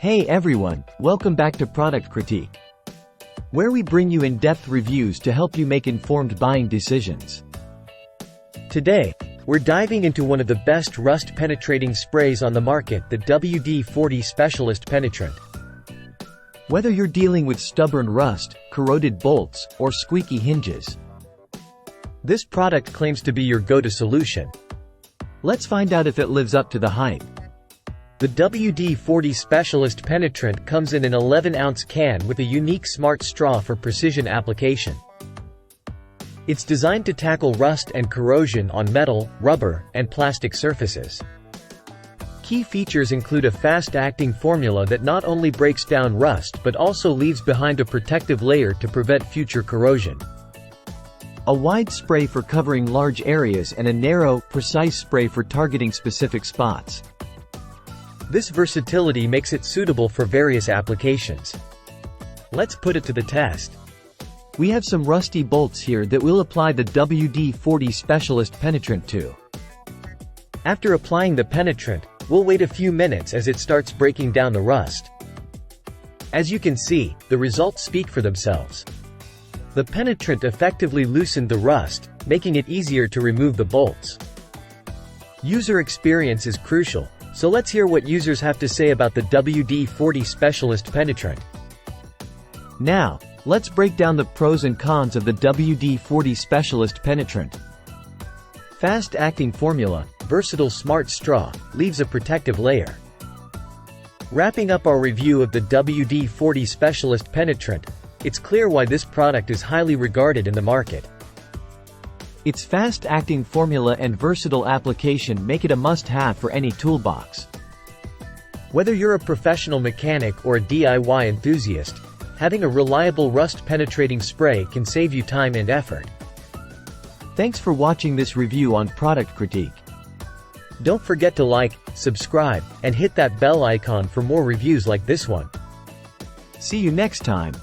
Hey everyone, welcome back to Product Critique, where we bring you in-depth reviews to help you make informed buying decisions. Today, we're diving into one of the best rust-penetrating sprays on the market, the WD-40 Specialist Penetrant. Whether you're dealing with stubborn rust, corroded bolts, or squeaky hinges, this product claims to be your go-to solution. Let's find out if it lives up to the hype. The WD-40 Specialist Penetrant comes in an 11-ounce can with a unique smart straw for precision application. It's designed to tackle rust and corrosion on metal, rubber, and plastic surfaces. Key features include a fast-acting formula that not only breaks down rust but also leaves behind a protective layer to prevent future corrosion. A wide spray for covering large areas and a narrow, precise spray for targeting specific spots. This versatility makes it suitable for various applications. Let's put it to the test. We have some rusty bolts here that we'll apply the WD-40 Specialist Penetrant to. After applying the penetrant, we'll wait a few minutes as it starts breaking down the rust. As you can see, the results speak for themselves. The penetrant effectively loosened the rust, making it easier to remove the bolts. User experience is crucial, so let's hear what users have to say about the WD-40 Specialist Penetrant. Now, let's break down the pros and cons of the WD-40 Specialist Penetrant. Fast-acting formula, versatile smart straw, leaves a protective layer. Wrapping up our review of the WD-40 Specialist Penetrant, it's clear why this product is highly regarded in the market. Its fast-acting formula and versatile application make it a must-have for any toolbox. Whether you're a professional mechanic or a DIY enthusiast, having a reliable rust-penetrating spray can save you time and effort. Thanks for watching this review on Product Critique. Don't forget to like, subscribe, and hit that bell icon for more reviews like this one. See you next time.